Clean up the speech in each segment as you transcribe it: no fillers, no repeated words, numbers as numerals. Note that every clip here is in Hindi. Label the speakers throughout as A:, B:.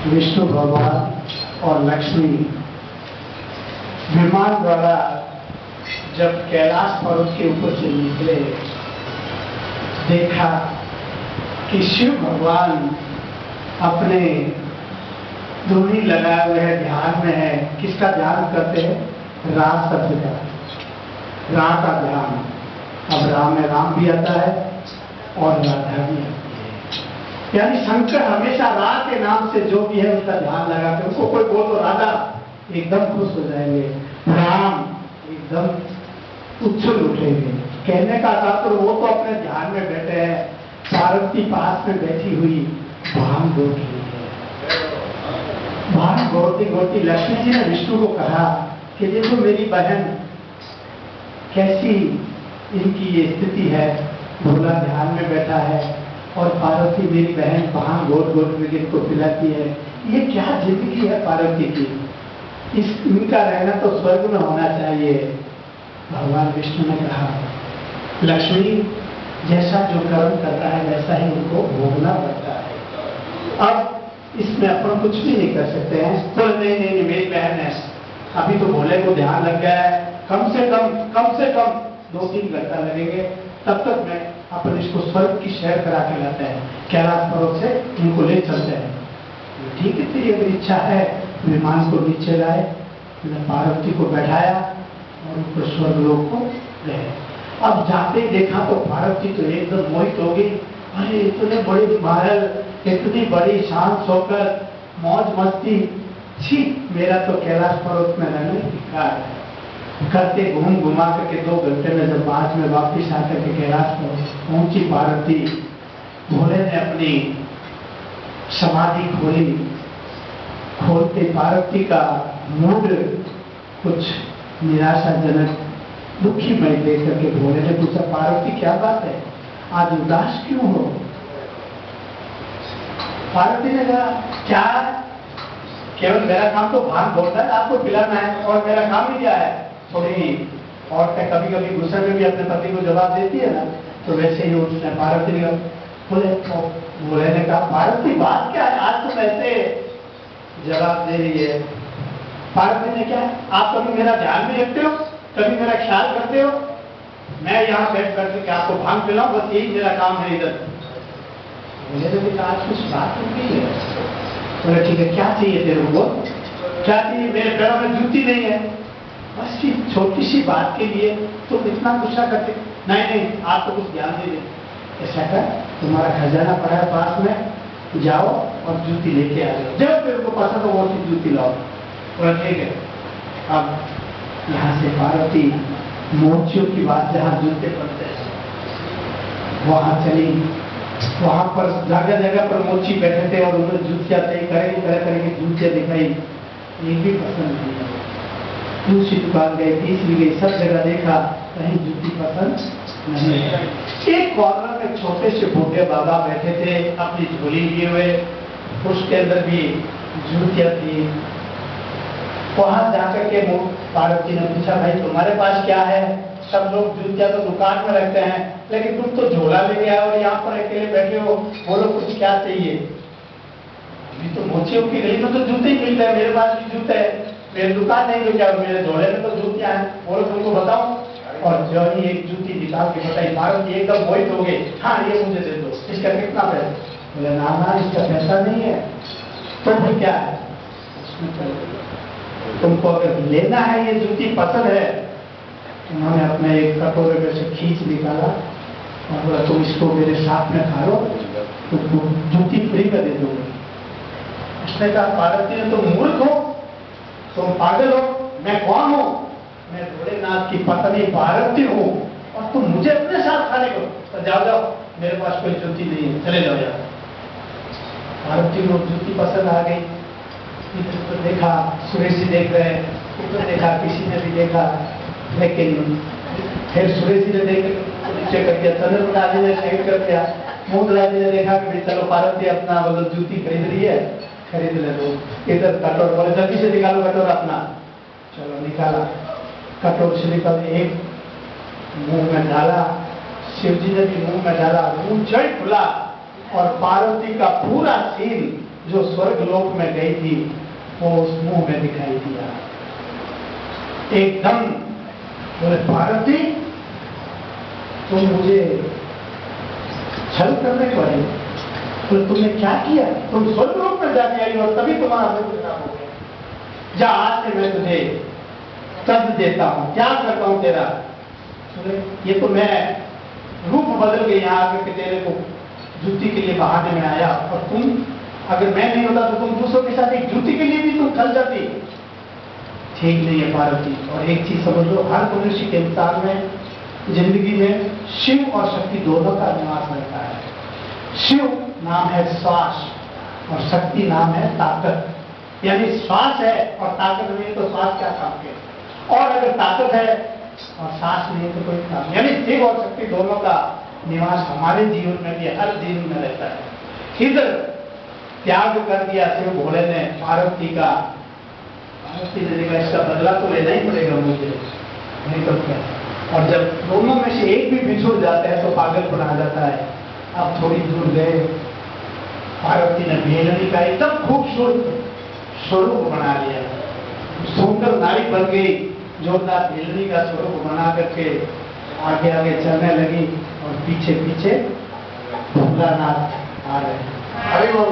A: विष्णु भगवान और लक्ष्मी विमान द्वारा जब कैलाश पर्वत के ऊपर से निकले, देखा कि शिव भगवान अपने धूनी लगाए हुए हैं, ध्यान में है। किसका ध्यान करते हैं? राम शब्द का, राम का ध्यान। अब राम में राम भी आता है और राधा भी आती है। यानी शंकर हमेशा राम के नाम से जो भी है उसका ध्यान लगाते, उनको कोई बोल तो राधा एकदम खुश हो जाएंगे, राम एकदम उछल उठेंगे। कहने का तात्पर्य वो तो अपने ध्यान में बैठे हैं, पार्वती पास में बैठी हुई भांग गोद रही है। भांग गोदती गोदती लक्ष्मी जी ने विष्णु को कहा कि देखो मेरी बहन कैसी इनकी ये स्थिति है, भोला ध्यान में बैठा है और पार्वती मेरी बहन भांग गोद गोद में इनको पिलाती है। ये क्या जिंदगी है पार्वती की? इनका रहना तो स्वर्ग में होना चाहिए। भगवान विष्णु ने कहा लक्ष्मी जैसा जो कर्म करता है वैसा ही उनको भोगना पड़ता है। अब इसमें अपन कुछ भी नहीं कर सकते हैं। तो नहीं मेरी बहन है, अभी तो भोले को ध्यान लग गया है, कम से कम 2-3 घंटा लगेंगे, तब तक मैं अपन इसको स्वर्ग की सैर करा के लाते हैं, कैलाश पर्वत से इनको ले चलते हैं। ठीक है, तेरी अगर इच्छा है। विमान को नीचे लाए, पार्वती को बैठाया और उनको स्वर्गलोक को गए। अब जाते ही देखा तो पार्वती तो एकदम मोहित हो गई। अरे इतने बड़ी महल, इतनी बड़ी शांत होकर मौज मस्ती, छी मेरा तो कैलाश पर्वत में रहने धिक्कार है करके घुमा करके 2 घंटे में जब बाद में वापिस आकर के कैलाश पर पहुंची पार्वती, भोले ने अपनी समाधि खोली। खोलते पार्वती का मूड कुछ निराशाजनक दुखी मई देख करके भोले ने पूछा पार्वती क्या बात है, आज उदास क्यों हो? पार्वती ने कहा क्या, केवल मेरा काम तो भांग बोलना है, आपको पिलाना है और मेरा काम ही क्या है। थोड़ी औरतें कभी कभी गुस्से में भी अपने पति को जवाब देती है ना, तो वैसे ही उसने पार्वती ने भोले ने कहा पार्वती बात क्या है, आज तुम ऐसे जवाब दे रही है। पार्वती ने क्या, आप कभी मेरा ध्यान भी रखते हो, कभी मेरा ख्याल करते हो? मैं यहाँ बैठ करके आपको भांग पिलाऊं, बस यही मेरा काम है इधर। भोले ने कहा आज कुछ बात हो गई है। बोले ठीक है, क्या चाहिए तेरे को? क्या चाहिए? मेरे पैरों में जूती नहीं है। बस ये छोटी सी बात के लिए तुम इतना गुस्सा करते? नहीं आप तो कुछ ध्यान नहीं देते। ऐसा कर, तुम्हारा खजाना पड़ा है पास में, जाओ और जूती लेके आ जाओ, जब तेरे को पसंद हो वो सी जूती लाओ। बोला ठीक है। अब यहाँ से पार्वती मोर्चियों की बात जहाँ जूते पड़ते हैं वहां चली। वहां पर जगह जगह पर मोची बैठे थे और उन्होंने जूतियां तय करेंगे, तरह तरह की जूतियां दिखाई, एक भी पसंद नहीं है। दूसरी दुकान गए, तीसरी गई, सब जगह देखा, कहीं जूती पसंद नहीं है। एक कॉर्नर में छोटे से बूढ़े बाबा बैठे थे अपनी झोली लिए हुए, उसके अंदर भी जूतियां थी। वहां जाकर के पार्वती ने पूछा भाई तुम्हारे पास क्या है? सब लोग जूतियां तो दुकान में रखते हैं, लेकिन तुम तो झोला लेके आए और यहाँ पर अकेले बैठे हो, बोलो कुछ क्या चाहिए? अभी तो मोचियों की गली में तो जूते ही मिलते हैं, मेरे पास भी जूते हैं, मेरी दुकान नहीं तो क्या, मेरे झोले में तो जूतियां हैं, बोलो तुमको बताओ। और जो ही एक जूती निकाल के बताई, पार्वती एकदम मोहित हो गई। हाँ ये मुझे दे दो, इसका कितना पैसा? बोले ना इसका पैसा नहीं है। तो फिर क्या है? तुमको अगर लेना है, ये जूती पसंद है। उन्होंने अपने एक कटोरे में से खींच निकाला और बोला तुम इसको मेरे साथ में खा लो, तुमको जूती फ्री में दे दूंगी। उसने कहा पार्वती ने तुम मूर्ख हो, तुम पागल हो, मैं कौन हूं? मैं भोलेनाथ की पत्नी पार्वती हूं और तुम मुझे अपने साथ खाने को? तो जाओ मेरे पास कोई जूती नहीं है, चले जाओ यार। पार्वती को जूती पसंद आ गई। इधर तो देखा, सुरेश जी देख रहे हैं, उधर देखा, किसी ने भी देखा, लेकिन फिर सुरेश जी ने देख नीचे कर दिया, चंद्रप्रकाश जी ने साइड कर दिया, मोदराज जी ने देखा कि चलो पार्वती अपना मतलब जूती खरीद रही है, खरीद ले लो। इधर कटोर, बोले जल्दी से निकालो कटोर अपना। चलो निकाला, कटोर से निकल एक मुंह में डाला, शिव जी ने भी मुंह में डाला, मुंह जड़ खुला और पार्वती का पूरा सीन जो स्वर्ग लोक में गई थी वो उस मुंह में दिखाई दिया। एकदम बोले पार्वती तुम मुझे छल करने को आई, तो तुमने क्या किया? तुम स्वर्ग लोक में जाके आई और तभी तुम्हारा मुंह खराब हो गया। जा आज से मैं तुझे तद देता हूं, क्या करता हूं तेरा। ये तो मैं रूप बदल के यहाँ आकर के तेरे को जूती के लिए बहाने में आया, और तुम अगर मैं नहीं होता तो तुम दूसरों के साथ एक जूती के लिए भी तुम खल जाती। ठीक नहीं है पार्वती। और एक चीज समझ लो, हर मनुष्य के इंसान में जिंदगी में शिव और शक्ति दोनों का निवास रहता है। शिव नाम है श्वास और शक्ति नाम है ताकत। यानी श्वास है और ताकत नहीं तो श्वास क्या काम के, और अगर ताकत है और सांस नहीं तो कोई काम। यानी शिव और शक्ति दोनों का निवास हमारे जीवन में भी हर जीवन में रहता है। इधर त्याग कर दिया शिव भोले ने पार्वती का। पार्वती ने देखा इसका बदला तो लेना ही पड़ेगा मुझे, नहीं तो क्या। और जब दोनों में से एक भी बिछुड़ जाता है तो पागल बना जाता है। अब थोड़ी दूर गए, पार्वती ने भेलनी का एकदम खूबसूरत स्वरूप बना लिया, सुंदर नारी बन गई। जोरदार भेलनी का स्वरूप बना करके आगे आगे चलने लगी और पीछे पीछे भोलानाथ आ रहे। अरे वो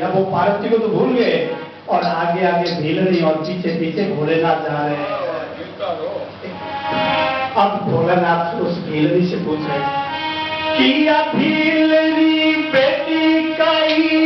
A: वो पार्वती को तो भूल गए और आगे आगे भेलनी और पीछे पीछे भोलेनाथ जा रहे हैं। अब भोलेनाथ उस भेलनी से पूछ रहे कि भेलनी बेटी कहीं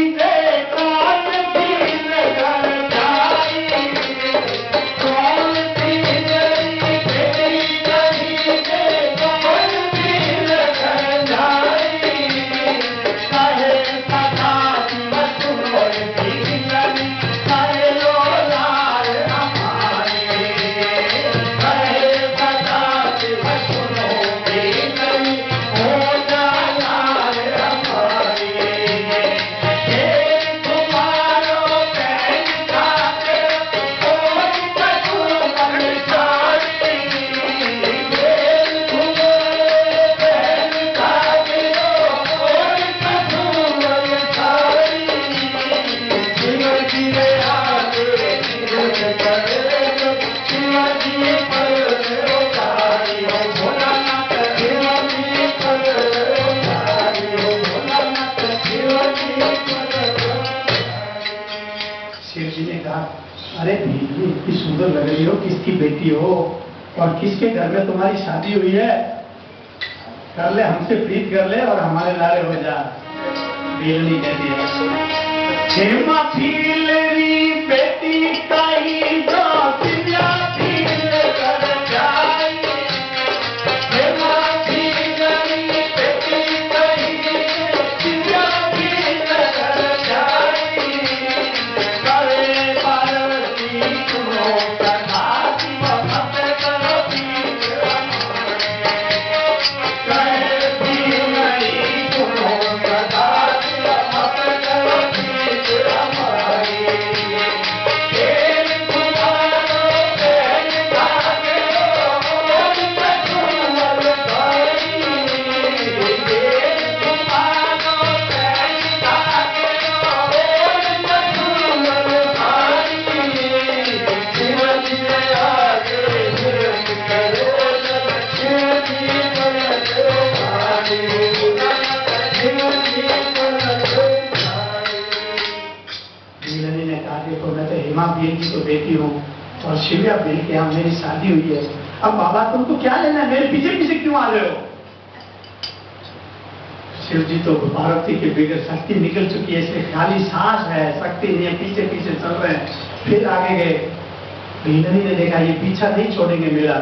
A: अरे भेलनी इतनी सुंदर लग रही हो, किसकी बेटी हो और किसके घर में तुम्हारी शादी हुई है? कर ले, हमसे प्रीत कर ले और हमारे लारे हो जा। भेलनी कहती है बेटी ताई हेमा भील की तो बेटी हूँ और शिव्या भील के यहाँ मेरी शादी हुई है। अब बाबा तुमको क्या लेना है, मेरे पीछे पीछे क्यों आ रहे हो? शिव जी तो पार्वती के बगैर शक्ति निकल चुकी है, इसलिए खाली सांस है, शक्ति नहीं है, पीछे पीछे चल रहे हैं। फिर आगे गए, भीलनी ने देखा ये पीछा नहीं छोड़ेंगे मेरा,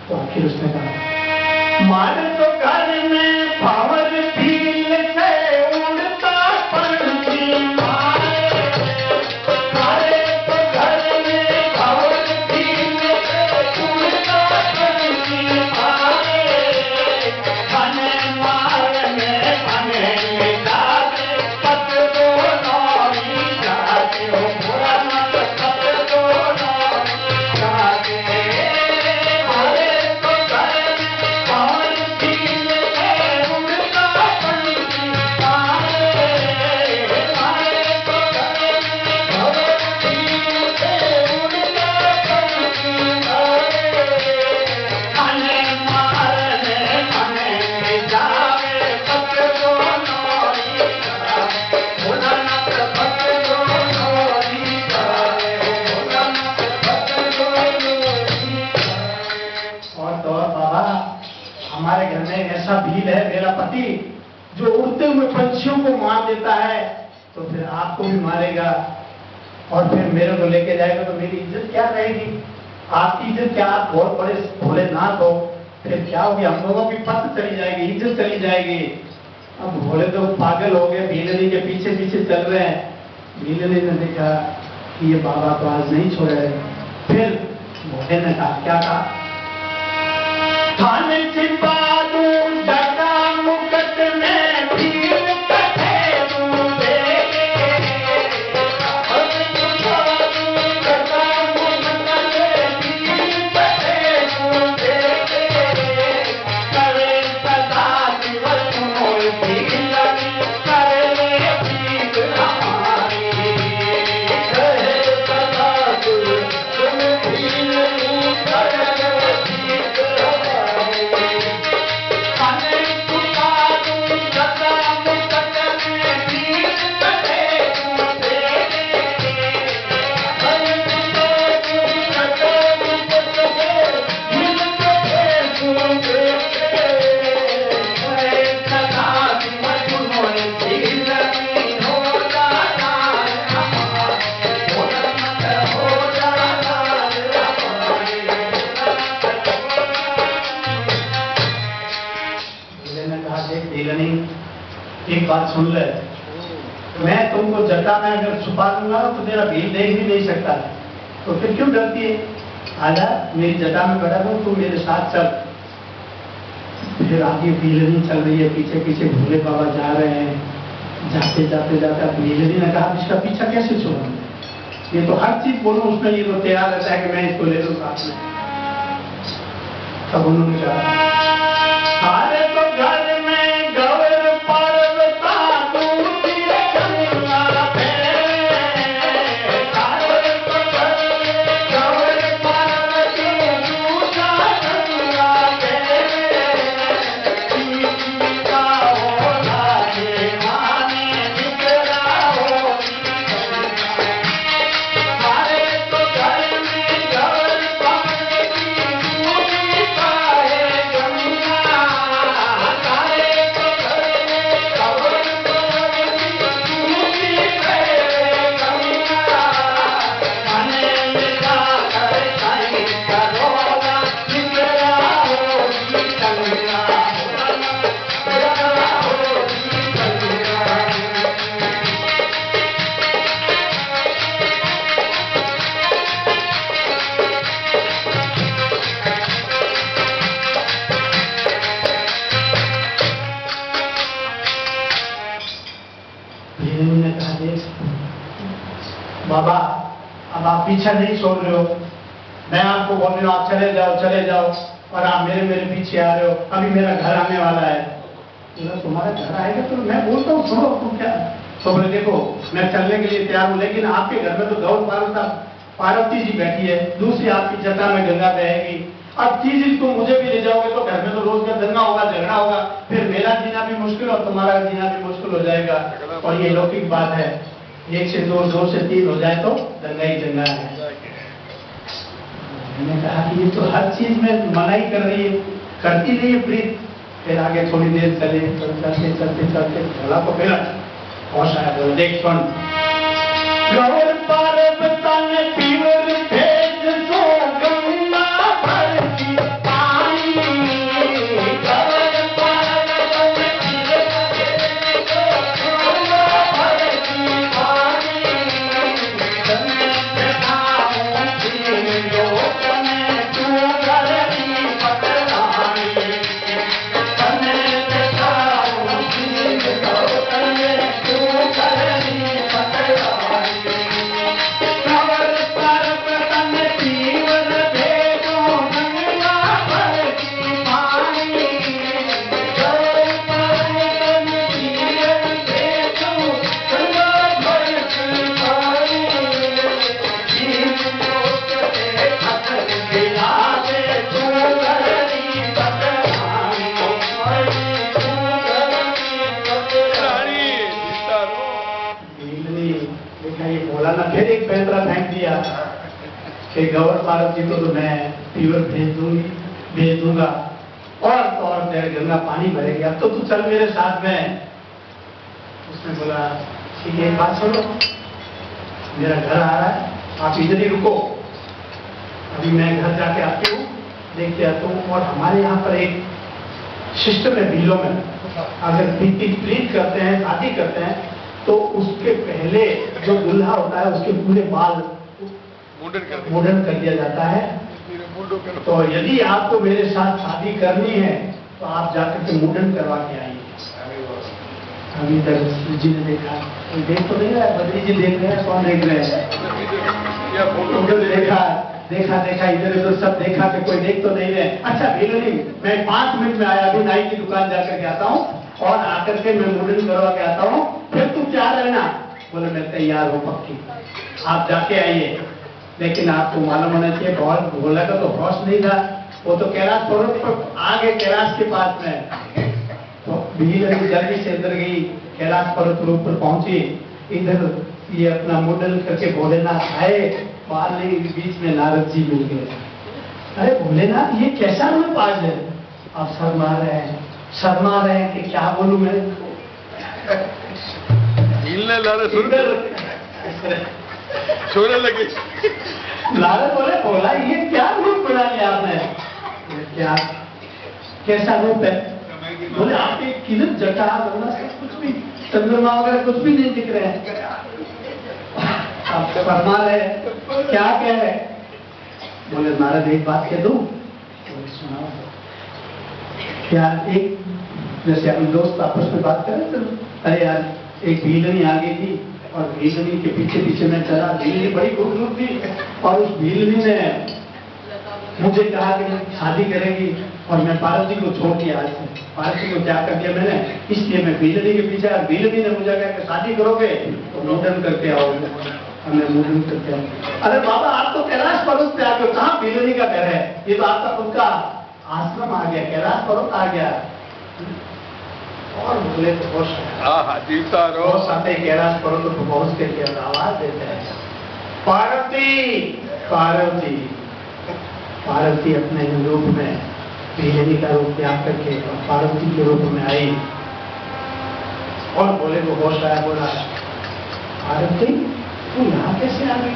A: तो आखिर उसने कहा मार तो घर में पावर भील से उड़ता पंछी मारे, मारे तो घर में पावर भील से उड़ता पंछी मारे, बने मारने बने जाते पत दो नौरी जाते हो बुरा मत पत दो नौरी जाते, मारे तो घर में पावर भील से उड़ता पंछी मारे, मारे तो घर में पावर भील से उड़ता पंछी मारे, बने मारने बने जावे पत दो नौरी जावे, बुरा मत पत दो नौरी जावे, बुरा मत पत दो नौरी जावे। और तो और बाबा, हमारे घर में एक ऐसा भील है मेरा पति जो उड़ते हुए पंछियों को मार देता है, तो फिर आपको भी मारेगा और फिर मेरे को लेके जाएगा, तो मेरी इज्जत क्या रहेगी? आपकी इज्जत क्या? आप बहुत बड़े भोलेनाथ हो, फिर क्या होगी? हम लोगों की पत चली जाएगी, इज्जत चली जाएगी। अब भोले तो पागल हो गए, भीलनी के पीछे पीछे चल रहे हैं। भीलनी ने देखा कि ये बाबा तो आज नहीं छोड़े, फिर भोले ने कहा, क्या कहा? थाने छिपा दूं जटा मुकट में भील कटे दूं देगे, अब छुपा दूं जटा मुकट में भील कटे दूं देगे, करे सदा दिवस मोर भीलनी करे भील हमारी, करे सदा दिवस तुम भीलनी करे भील हमारी, खाने छुपा दूं जटा मुकट में भील कटे दूं देगे, अब छुपा दूं जटा मुकट में भील कटे दूं देगे, करे सदा दिवस मोर भीलनी हो जाना हमारे, भोला मत हो जाना हमारे। भीले ने कहा, देख भीलनी, एक बात सुन ले, मैं तुमको जटा में अगर छुपा दूंगा तो तेरा भील देख भी नहीं सकता, तो फिर क्यों डरती है? आजा मेरी जटा में बैठा दो, तू मेरे साथ चल। फिर आगे भीलनी चल रही है, पीछे पीछे भोले बाबा जा रहे हैं। जाते जाते जाते भीलनी ने कहा, इसका पीछा कैसे छोड़ूं? ये तो हर चीज बोलूं उसमें ये तो तैयार रहता है कि मैं इसको ले लूं साथ में। तब उन्होंने कहा, अरे तो घर में गौर पर्वता दूती गंगा पे, अरे तो घर में गौर पार्वती दूता गंगा पे, सीता हो लागे माने निकला हो गंगा, अरे तो घर में गौर पार्वती दूता है गंगा, अरे तो घर में गौर पार्वती दूती है गंगा, मने मिला कर साईं करोगा निकला होगी गंगा, निकला होगी गंगा। भीलनी ने कहा, देख बाबा, अब आप पीछा नहीं छोड़ रहे हो, मैं आपको बोल रही हूँ आप चले जाओ और आप मेरे पीछे आ रहे हो, अभी मेरा घर आने वाला है। तुम्हारा घर आएगा तो मैं बोलता हूँ छोड़ो, तुम क्या? तो बोले देखो मैं चलने के लिए तैयार हूँ, लेकिन आपके घर में तो गौर पार्वती जी बैठी है, दूसरी आपकी जटा में गंगा बहेगी, अब चीज तुम मुझे भी ले जाओगे तो घर में तो रोज का दंगा होगा, झगड़ा होगा, फिर मेरा जीना भी मुश्किल और तुम्हारा जीना भी मुश्किल हो जाएगा, और ये लौकिक बात है। 1 से 2, 2 से 3 हो जाए तो दंगा ही दंगा है। मैंने कहा कि ये तो हर चीज में मनाही कर रही है, करती नहीं है ब्रीथ। फिर आगे थोड़ी देर चले, चलते चलते चलते भोला को फिर होश आया, बोला देख सुन, गौर पारब तन पीवर भेद सो गंगा भर की पानी, गौर पारब तन पीवर भेद सो गंगा भर की पानी, तन खाऊं पीलो तने तू करनी पकड़ाई, तन खाऊं पीलो तने तू करनी पकड़ाई, गौर पारब तन पीवर भेद सो गंगा भर की पानी, गौर पारब तन पीवर भेद सो गंगा भर की पानी, जीव लोक से खतर गिरा दे तू करनी पकड़ाई, तू करनी पकड़ाई। देखा ये भोला ना फिर एक पैंतरा फेंक दिया कि गौर पारब जी को तो मैं फीवर भेज दूंगा और तेरे गंगा पानी भरेगी, अब तो तू चल मेरे साथ में। उसने बोला ठीक है, एक बात सुनो, मेरा घर आ रहा है, आप इधर ही रुको, अभी मैं घर जाके आती हूँ, देख के आता हूँ। और हमारे यहाँ पर एक सिस्टम है भीलों में, अगर प्रीत करते हैं, शादी करते हैं, तो उसके पहले जो दूल्हा होता है उसके पूरे बाल मुंडन कर दिया जाता है। तो यदि आपको मेरे साथ शादी करनी है तो आप जाकर के मुंडन करवा के आइए। अभी तक जी ने देखा, देख तो नहीं रहा है, बद्री जी देख रहे हैं, कौन देख रहे हैं? देखा इधर उधर सब देखा कि कोई देख तो नहीं रहे। अच्छा भीलनी, मैं 5 मिनट में आया, अभी नाई की दुकान जाकर के आता हूँ और आकर के मैं मुंडन करवा के आता हूँ, फिर तुम तैयार रहना। बोले मैं तैयार हूँ पक्की, आप जाके आइए। लेकिन आपको मालूम होना चाहिए बहुत भोला का तो होश नहीं था, वो तो कैलाश पर्वत पर आगे कैलाश के पास में, तो भीलनी जल्दी से अंदर गई, कैलाश पर्वत के ऊपर पहुंची। इधर ये अपना मुंडन करके भोलेनाथ आए, बाहर बीच में नारद जी मिल गए। अरे भोलेनाथ ये कैसा रूप आज है? आप शर्मा रहे हैं कि क्या बोलूं मैं?
B: सोने लगे।
A: नारद बोले भोला ये क्या रूप बना लिया आपने? क्या कैसा रूप है? बोले आपके किधर जटा बोला सब कुछ भी, चंद्रमा वगैरह कुछ भी नहीं दिख रहे हैं, आप फरमा रहे क्या कह रहे? बोले नारद एक बात कह दूं? सुनाओ। क्या एक जैसे हम दोस्त आपस में बात करें तो, अरे यार एक भीलनी आ गई थी और भीलनी के पीछे पीछे मैं चला, भीलनी बड़ी खूबसूरत थी और उस भीलनी ने मुझे कहा कि शादी करेगी और मैं पार्वती को छोड़ दिया। आज से पार्वती को क्या कर दिया मैंने, इसलिए मैं भीलनी के पीछे, और भीलनी ने मुझे कहा कि शादी करोगे तो मुंडन करके आओगे, हमें मुंडन करके आओगे। अरे बाबा आप तो कैलाश पर्वत पे आ गए, कहाँ भीलनी का घर है? ये तो आपका खुद का आश्रम आ गया, कैलाश पर्वत आ गया। और बोले तो होश
B: जीता रहो।
A: आते कैलाश पर्वत को पहुंच के आवाज देते हैं, पार्वती पार्वती। पार्वती अपने रूप में भीलनी का रूप त्याग करके पार्वती के रूप में आई और बोले को होश आया, बोला पार्वती तू यहाँ कैसे आ गई?